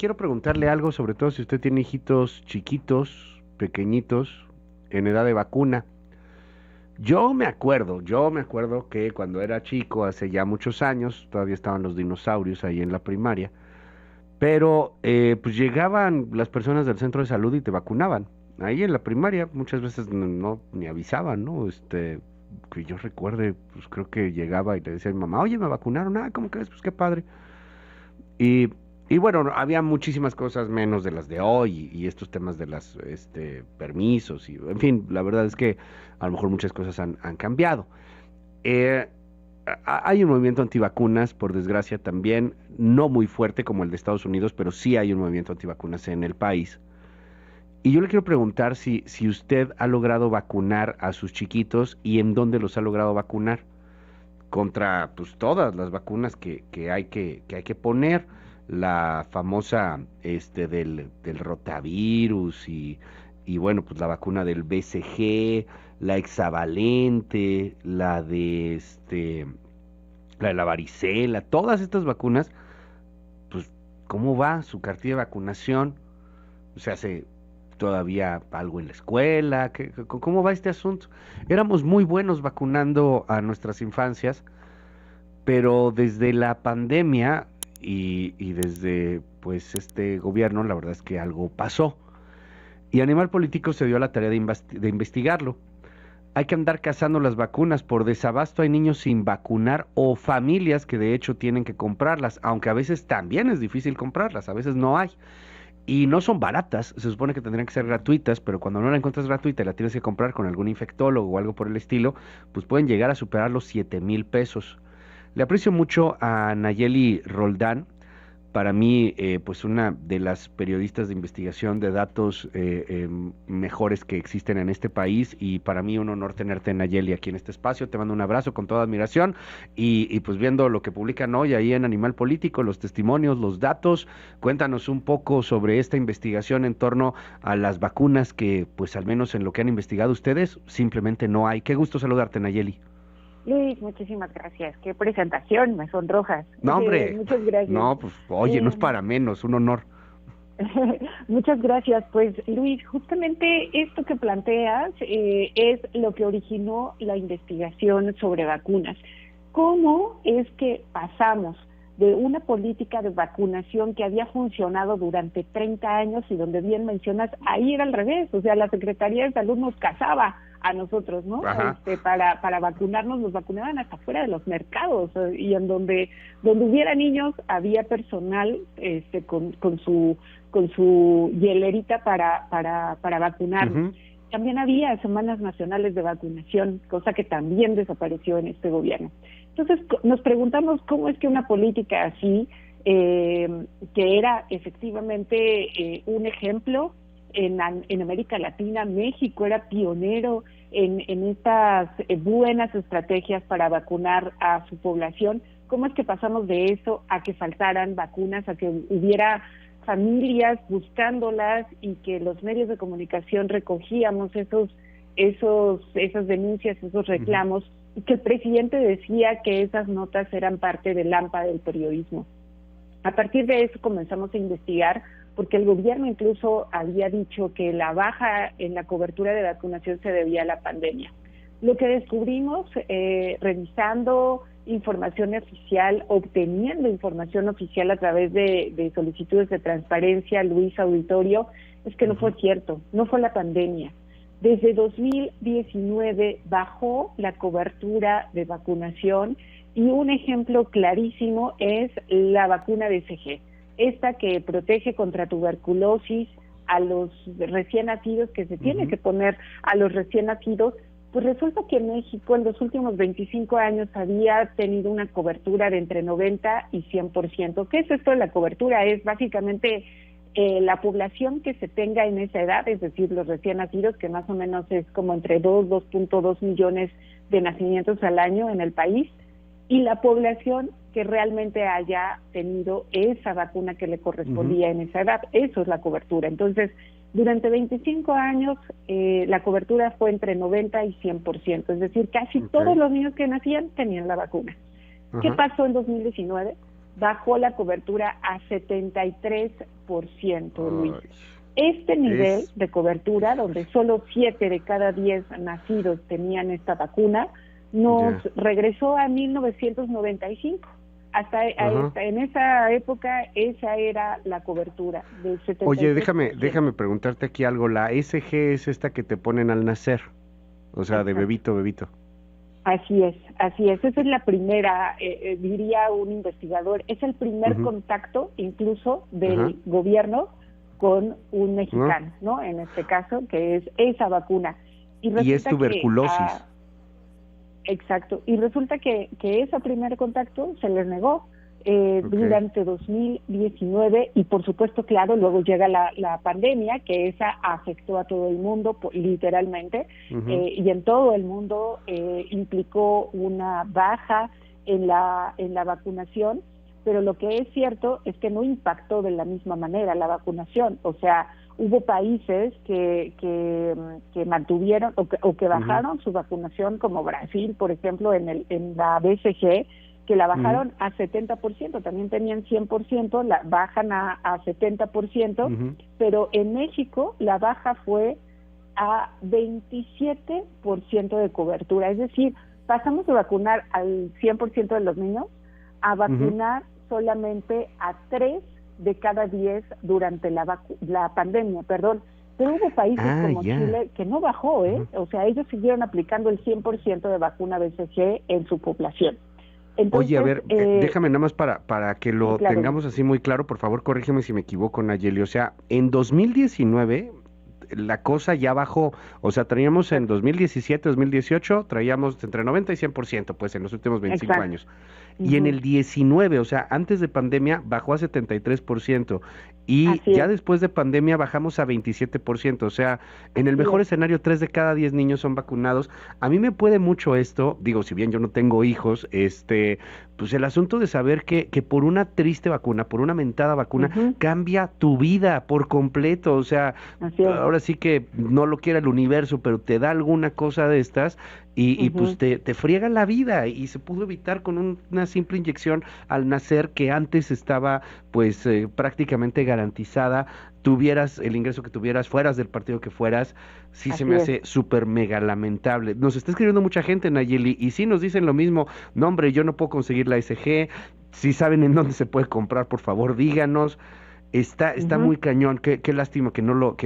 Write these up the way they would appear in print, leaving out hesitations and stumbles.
Quiero preguntarle algo, sobre todo si usted tiene hijitos chiquitos, pequeñitos, en edad de vacuna. Yo me acuerdo que cuando era chico, hace ya muchos años, todavía estaban los dinosaurios ahí en la primaria, pero pues llegaban las personas del centro de salud y te vacunaban. Ahí en la primaria muchas veces no ni avisaban, ¿no? Que yo recuerde, pues creo que llegaba y le decía a mi mamá, oye, me vacunaron, ¿cómo crees? Pues qué padre. Y, y bueno, había muchísimas cosas menos de las de hoy y estos temas de las permisos y, en fin, la verdad es que a lo mejor muchas cosas han cambiado. Eh, Hay un movimiento antivacunas, por desgracia también, no muy fuerte como el de Estados Unidos, pero sí hay un movimiento antivacunas en el país. Y yo le quiero preguntar si usted ha logrado vacunar a sus chiquitos y en dónde los ha logrado vacunar contra pues todas las vacunas que hay que poner, la famosa del rotavirus y bueno, pues la vacuna del BCG, la hexavalente, la de la varicela, todas estas vacunas, pues ¿cómo va su cartilla de vacunación? ¿Se hace todavía algo en la escuela? ¿Cómo va este asunto? Éramos muy buenos vacunando a nuestras infancias, pero desde la pandemia y desde pues este gobierno, la verdad es que algo pasó. Y Animal Político se dio a la tarea de investigarlo. Hay que andar cazando las vacunas. Por desabasto hay niños sin vacunar o familias que de hecho tienen que comprarlas, aunque a veces también es difícil comprarlas, a veces no hay. Y no son baratas, se supone que tendrían que ser gratuitas, pero cuando no la encuentras gratuita y la tienes que comprar con algún infectólogo o algo por el estilo, pues pueden llegar a superar los 7,000 pesos. Le aprecio mucho a Nayeli Roldán, para mí, pues una de las periodistas de investigación de datos mejores que existen en este país, y para mí un honor tenerte, Nayeli, aquí en este espacio. Te mando un abrazo con toda admiración y pues viendo lo que publican hoy ahí en Animal Político, los testimonios, los datos, cuéntanos un poco sobre esta investigación en torno a las vacunas que, pues al menos en lo que han investigado ustedes, simplemente no hay. Qué gusto saludarte, Nayeli. Luis, muchísimas gracias. Qué presentación, me sonrojas. No, hombre, Muchas gracias. no, pues oye, no es Eh, para menos, un honor. Muchas gracias. Pues Luis, justamente esto que planteas es lo que originó la investigación sobre vacunas. ¿Cómo es que pasamos de una política de vacunación que había funcionado durante 30 años y donde bien mencionas, ahí era al revés, o sea, la Secretaría de Salud nos cazaba a nosotros, ¿no? Ajá. Para vacunarnos, nos vacunaban hasta fuera de los mercados y en donde hubiera niños había personal con su hielerita para vacunarnos. Ujú. También había semanas nacionales de vacunación, cosa que también desapareció en este gobierno. Entonces nos preguntamos cómo es que una política así, que era efectivamente un ejemplo en América Latina, México era pionero en estas buenas estrategias para vacunar a su población, cómo es que pasamos de eso a que faltaran vacunas, a que hubiera familias buscándolas y que los medios de comunicación recogíamos esas denuncias, esos Ujú. reclamos, y que el presidente decía que esas notas eran parte del AMPA del periodismo. A partir de eso comenzamos a investigar, porque el gobierno incluso había dicho que la baja en la cobertura de vacunación se debía a la pandemia. Lo que descubrimos, revisando información oficial, obteniendo información oficial a través de solicitudes de transparencia, Luis Auditorio, es que no Ujú. fue cierto, no fue la pandemia. Desde 2019 bajó la cobertura de vacunación y un ejemplo clarísimo es la vacuna BCG, esta que protege contra tuberculosis a los recién nacidos, que se tiene Ujú. que poner a los recién nacidos. Pues resulta que México en los últimos 25 años había tenido una cobertura de entre 90 y 100%. ¿Qué es esto de la cobertura? Es básicamente la población que se tenga en esa edad, es decir, los recién nacidos, que más o menos es como entre 2.2 millones de nacimientos al año en el país, y la población que realmente haya tenido esa vacuna que le Ujú. correspondía en esa edad. Eso es la cobertura. Entonces, durante 25 años, la cobertura fue entre 90 y 100%, es decir, casi Ok. todos los niños que nacían tenían la vacuna. ¿Qué Ajá. pasó en 2019? bajó la cobertura a 73%, Luis. Este nivel de cobertura, donde solo 7 de cada 10 nacidos tenían esta vacuna, nos regresó a 1995. Hasta en esa época, esa era la cobertura del 73%. Oye, déjame preguntarte aquí algo. La SG es esta que te ponen al nacer, o sea, de bebito. Así es. Esa es la primera, diría un investigador, es el primer contacto incluso del gobierno con un mexicano, ¿no? En este caso, que es esa vacuna. Y es tuberculosis. Exacto. Y resulta que ese primer contacto se les negó durante 2019 y por supuesto, claro, luego llega la pandemia, que esa afectó a todo el mundo, literalmente, y en todo el mundo implicó una baja en la vacunación, pero lo que es cierto es que no impactó de la misma manera la vacunación. O sea, hubo países que mantuvieron o que bajaron su vacunación, como Brasil, por ejemplo, en la BCG, que la bajaron a 70%, también tenían 100%, la bajan a 70%, pero en México la baja fue a 27% de cobertura, es decir, pasamos de vacunar al 100% de los niños a vacunar solamente a 3 de cada 10 durante la pandemia, Pero hubo países como Chile que no bajó, o sea, ellos siguieron aplicando el 100% de vacuna BCG en su población. Entonces, oye, a ver, déjame nada más para que lo tengamos así muy claro, por favor, corrígeme si me equivoco, Nayeli. O sea, en 2019 la cosa ya bajó, o sea, traíamos en 2017, 2018, traíamos entre 90 y 100%, pues en los últimos 25 años. Y en el 19, o sea, antes de pandemia, bajó a 73%. Y ya después de pandemia bajamos a 27%. O sea, en el mejor escenario, 3 de cada 10 niños son vacunados. A mí me puede mucho esto, digo, si bien yo no tengo hijos, pues el asunto de saber que por una triste vacuna, por una mentada vacuna, cambia tu vida por completo. O sea, ahora sí que no lo quiera el universo, pero te da alguna cosa de estas y pues te friega la vida, y se pudo evitar con una simple inyección al nacer, que antes estaba pues prácticamente garantizada, tuvieras el ingreso que tuvieras, fueras del partido que fueras. Sí, se me hace súper mega lamentable. Nos está escribiendo mucha gente, Nayeli, y sí nos dicen lo mismo. No, hombre, yo no puedo conseguir la SG. Si saben en dónde se puede comprar, por favor, díganos. Está muy cañón, qué lástima que no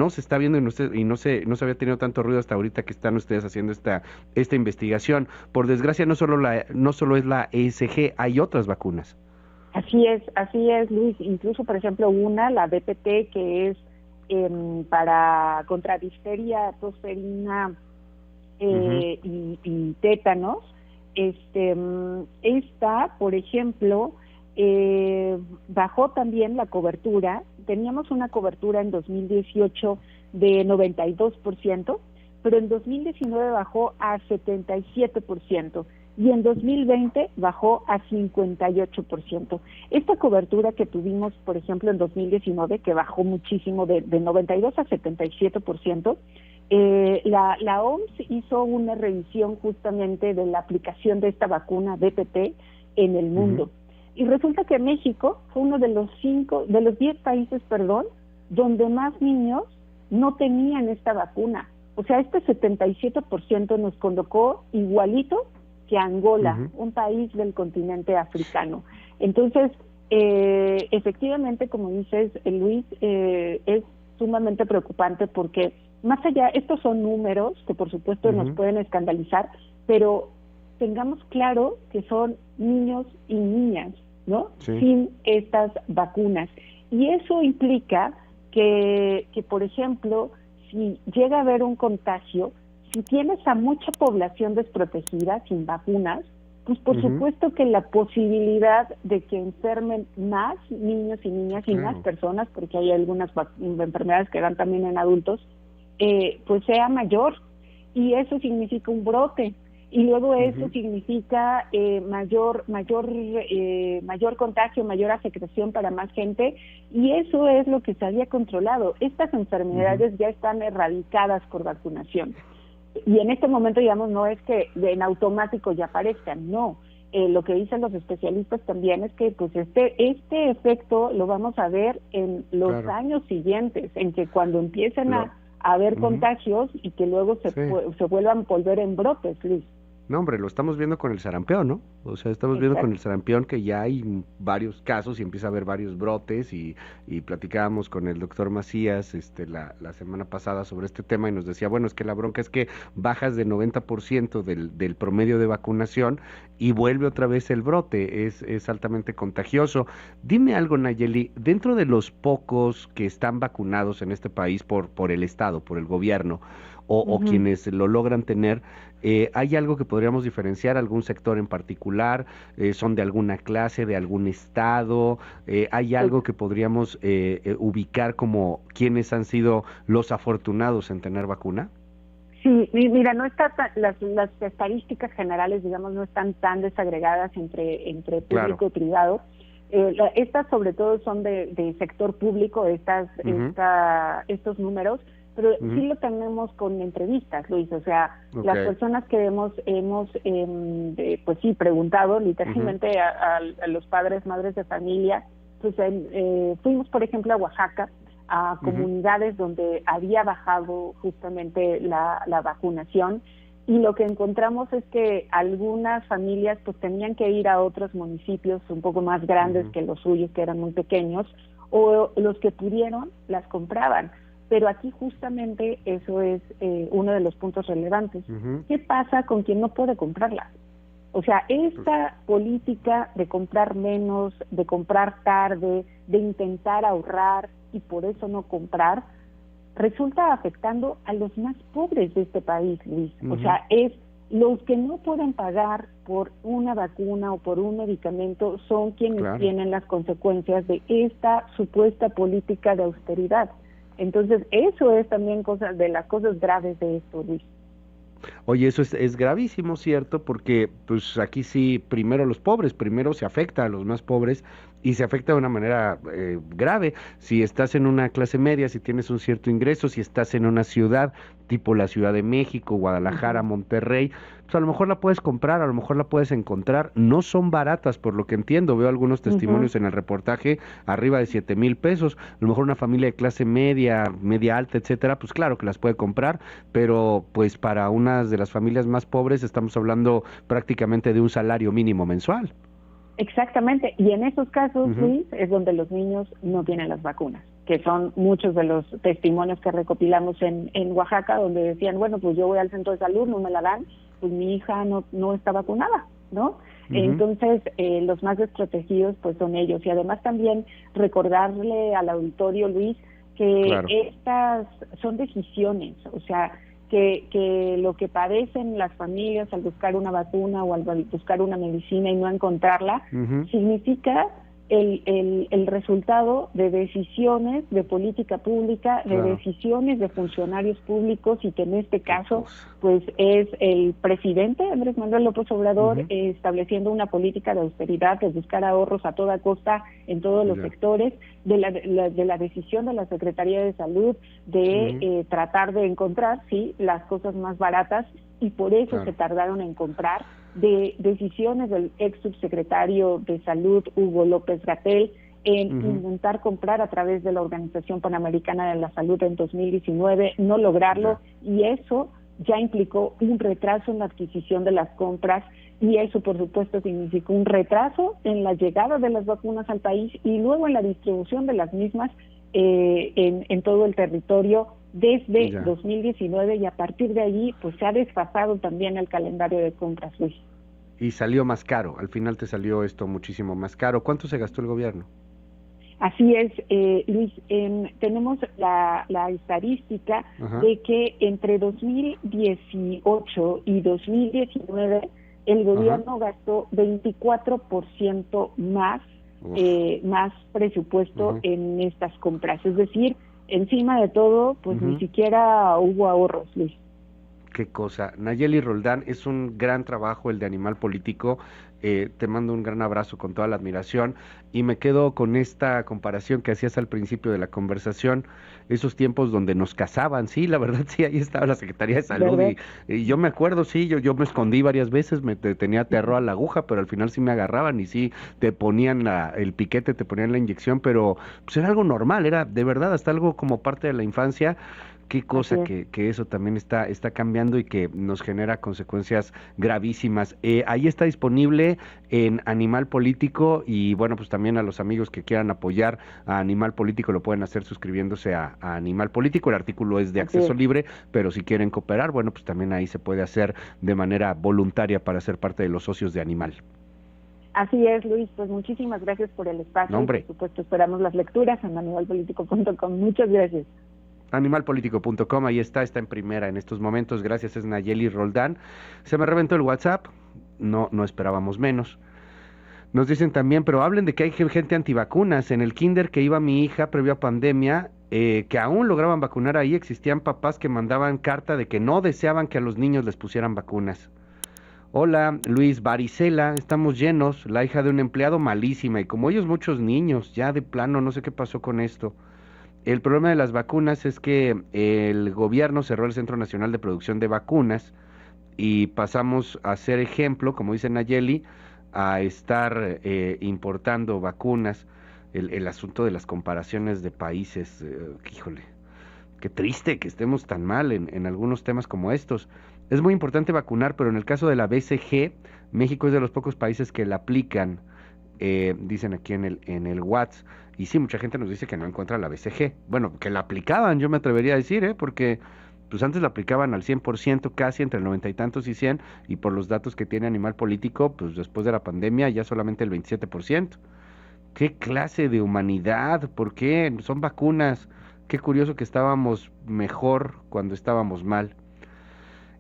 se está viendo y no se había tenido tanto ruido hasta ahorita que están ustedes haciendo esta investigación. Por desgracia, no solo es la ESG, hay otras vacunas. Así es, Luis. Incluso, por ejemplo, la DPT, que es para contra difteria, tosferina y tétanos. Esta, por ejemplo, bajó también la cobertura. Teníamos una cobertura en 2018 de 92%, pero en 2019 bajó a 77%. Y en 2020 bajó a 58%. Esta cobertura que tuvimos, por ejemplo, en 2019, que bajó muchísimo de 92 a 77%, la OMS hizo una revisión justamente de la aplicación de esta vacuna DPT en el mundo. Y resulta que México fue uno de los 10 países, donde más niños no tenían esta vacuna. O sea, este 77% nos colocó igualito que Angola, un país del continente africano. Entonces, efectivamente, como dices, Luis, es sumamente preocupante porque más allá, estos son números que por supuesto nos pueden escandalizar, pero tengamos claro que son niños y niñas, ¿no? Sin estas vacunas. Y eso implica que, por ejemplo, si llega a haber un contagio, si tienes a mucha población desprotegida, sin vacunas, pues por supuesto que la posibilidad de que enfermen más niños y niñas y más personas, porque hay algunas enfermedades que dan también en adultos, pues sea mayor. Y eso significa un brote. Y luego eso significa mayor contagio, mayor afectación para más gente, y eso es lo que se había controlado. Estas enfermedades ya están erradicadas por vacunación. Y en este momento, digamos, no es que en automático ya aparezcan, no. lo que dicen los especialistas también es que pues este efecto lo vamos a ver en los años siguientes, en que cuando empiecen a haber contagios y que luego se vuelvan a volver en brotes, Luis. No, hombre, lo estamos viendo con el sarampión, ¿no? O sea, estamos viendo con el sarampión que ya hay varios casos y empieza a haber varios brotes y platicábamos con el doctor Macías la semana pasada sobre este tema y nos decía, bueno, es que la bronca es que bajas de 90% del promedio de vacunación y vuelve otra vez el brote, es altamente contagioso. Dime algo, Nayeli, dentro de los pocos que están vacunados en este país por el Estado, por el gobierno, o quienes lo logran tener, ¿hay algo que podríamos diferenciar, algún sector en particular? ¿Son de alguna clase, de algún estado? ¿Hay algo que podríamos ubicar como quienes han sido los afortunados en tener vacuna? Sí, mira, no está las estadísticas generales, digamos, no están tan desagregadas entre público y privado. Estas sobre todo son de sector público, estos números, pero sí lo tenemos con entrevistas, Luis, o sea, las personas que hemos pues sí, preguntado literalmente a los padres, madres de familia, pues fuimos, por ejemplo, a Oaxaca, a comunidades donde había bajado justamente la vacunación, y lo que encontramos es que algunas familias pues tenían que ir a otros municipios un poco más grandes que los suyos, que eran muy pequeños, o los que pudieron las compraban. Pero aquí justamente eso es uno de los puntos relevantes. ¿Qué pasa con quien no puede comprarlas? O sea, esta política de comprar menos, de comprar tarde, de intentar ahorrar y por eso no comprar, resulta afectando a los más pobres de este país, Luis. O sea, es los que no pueden pagar por una vacuna o por un medicamento son quienes tienen las consecuencias de esta supuesta política de austeridad. Entonces, eso es también de las cosas graves de esto, Luis. Oye, eso es gravísimo, ¿cierto? Porque pues aquí sí, primero los pobres, primero se afecta a los más pobres y se afecta de una manera grave. Si estás en una clase media, si tienes un cierto ingreso, si estás en una ciudad tipo la Ciudad de México, Guadalajara, Monterrey, pues a lo mejor la puedes comprar, a lo mejor la puedes encontrar. No son baratas, por lo que entiendo. Veo algunos testimonios en el reportaje, arriba de 7,000 pesos. A lo mejor una familia de clase media, media alta, etcétera, pues claro que las puede comprar, pero pues para unas de las familias más pobres estamos hablando prácticamente de un salario mínimo mensual. Exactamente, y en esos casos, Luis, es donde los niños no tienen las vacunas, que son muchos de los testimonios que recopilamos en Oaxaca, donde decían, bueno, pues yo voy al centro de salud, no me la dan, pues mi hija no está vacunada, ¿no? Entonces, los más desprotegidos, pues son ellos. Y además también recordarle al auditorio, Luis, que estas son decisiones, o sea, que lo que padecen las familias al buscar una vacuna o al buscar una medicina y no encontrarla, significa el resultado de decisiones de política pública, de decisiones de funcionarios públicos, y que en este caso pues es el presidente Andrés Manuel López Obrador estableciendo una política de austeridad, de buscar ahorros a toda costa en todos los sectores, de la decisión de la Secretaría de Salud de tratar de encontrar las cosas más baratas, y por eso se tardaron en comprar, de decisiones del ex subsecretario de Salud, Hugo López-Gatell, en intentar comprar a través de la Organización Panamericana de la Salud en 2019, no lograrlo, y eso ya implicó un retraso en la adquisición de las compras, y eso por supuesto significó un retraso en la llegada de las vacunas al país y luego en la distribución de las mismas en todo el territorio desde 2019, y a partir de allí pues se ha desfasado también el calendario de compras, Luis. Y salió más caro, al final te salió esto muchísimo más caro. ¿Cuánto se gastó el gobierno? Así es, Luis, tenemos la estadística de que entre 2018 y 2019 el gobierno gastó 24% más presupuesto en estas compras, es decir, encima de todo, pues ni siquiera hubo ahorros, Luis. Qué cosa. Nayeli Roldán, es un gran trabajo el de Animal Político. Te mando un gran abrazo con toda la admiración y me quedo con esta comparación que hacías al principio de la conversación, esos tiempos donde nos cazaban, sí, la verdad sí, ahí estaba la Secretaría de Salud ¿Verdad? y yo me acuerdo, sí, yo me escondí varias veces, tenía terror a la aguja, pero al final sí me agarraban y sí te ponían el piquete, te ponían la inyección, pero pues era algo normal, era de verdad hasta algo como parte de la infancia. Qué Así cosa es. que eso también está cambiando y que nos genera consecuencias gravísimas. Ahí está disponible en Animal Político y bueno, pues también a los amigos que quieran apoyar a Animal Político lo pueden hacer suscribiéndose a Animal Político. El artículo es de Así acceso es. libre, pero si quieren cooperar, bueno, pues también ahí se puede hacer de manera voluntaria para ser parte de los socios de Animal. Así es, Luis. Pues muchísimas gracias por el No, espacio y por hombre. supuesto esperamos las lecturas en animalpolitico.com. Muchas gracias. Animalpolitico.com, ahí está en primera en estos momentos, gracias, es Nayeli Roldán. Se me reventó el WhatsApp, no esperábamos menos. Nos dicen también, pero hablen de que hay gente antivacunas. En el kinder que iba mi hija previo a pandemia, que aún lograban vacunar ahí, existían papás que mandaban carta de que no deseaban que a los niños les pusieran vacunas. Hola, Luis, varicela, estamos llenos, la hija de un empleado malísima, y como ellos muchos niños, ya de plano, no sé qué pasó con esto. El problema de las vacunas es que el gobierno cerró el Centro Nacional de Producción de Vacunas y pasamos a ser ejemplo, como dice Nayeli, a estar importando vacunas. El asunto de las comparaciones de países, híjole, qué triste que estemos tan mal en algunos temas como estos. Es muy importante vacunar, pero en el caso de la BCG, México es de los pocos países que la aplican, dicen aquí en el WhatsApp. Y sí, mucha gente nos dice que no encuentra la BCG. Bueno, que la aplicaban, yo me atrevería a decir, porque pues antes la aplicaban al 100%, casi entre el 90 y tantos y 100, y por los datos que tiene Animal Político, pues después de la pandemia ya solamente el 27%. ¿Qué clase de humanidad? ¿Por qué? Son vacunas. Qué curioso que estábamos mejor cuando estábamos mal.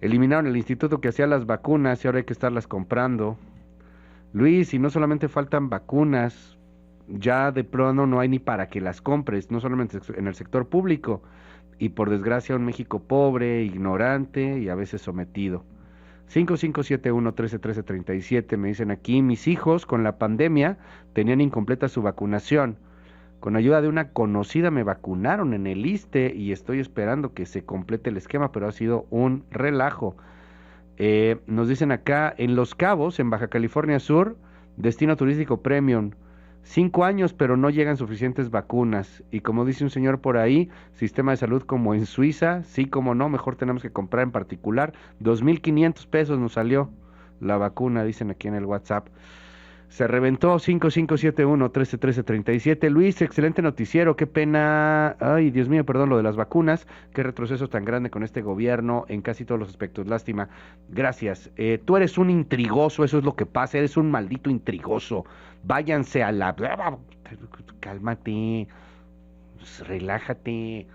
Eliminaron el instituto que hacía las vacunas y ahora hay que estarlas comprando. Luis, y no solamente faltan vacunas, ya de pronto no hay ni para que las compres, no solamente en el sector público, y por desgracia un México pobre, ignorante y a veces sometido. 5571-131337, me dicen aquí, mis hijos con la pandemia tenían incompleta su vacunación. Con ayuda de una conocida me vacunaron en el ISSSTE y estoy esperando que se complete el esquema, pero ha sido un relajo. Nos dicen acá, en Los Cabos, en Baja California Sur, destino turístico premium. 5 años, pero no llegan suficientes vacunas. Y como dice un señor por ahí, sistema de salud como en Suiza, sí, como no, mejor tenemos que comprar en particular. 2,500 pesos nos salió la vacuna, dicen aquí en el WhatsApp. Se reventó 5571-131337. Luis, excelente noticiero, qué pena, ay Dios mío, perdón, lo de las vacunas, qué retroceso tan grande con este gobierno en casi todos los aspectos, lástima. Gracias, tú eres un intrigoso, eso es lo que pasa, eres un maldito intrigoso. Váyanse a la... Cálmate, relájate.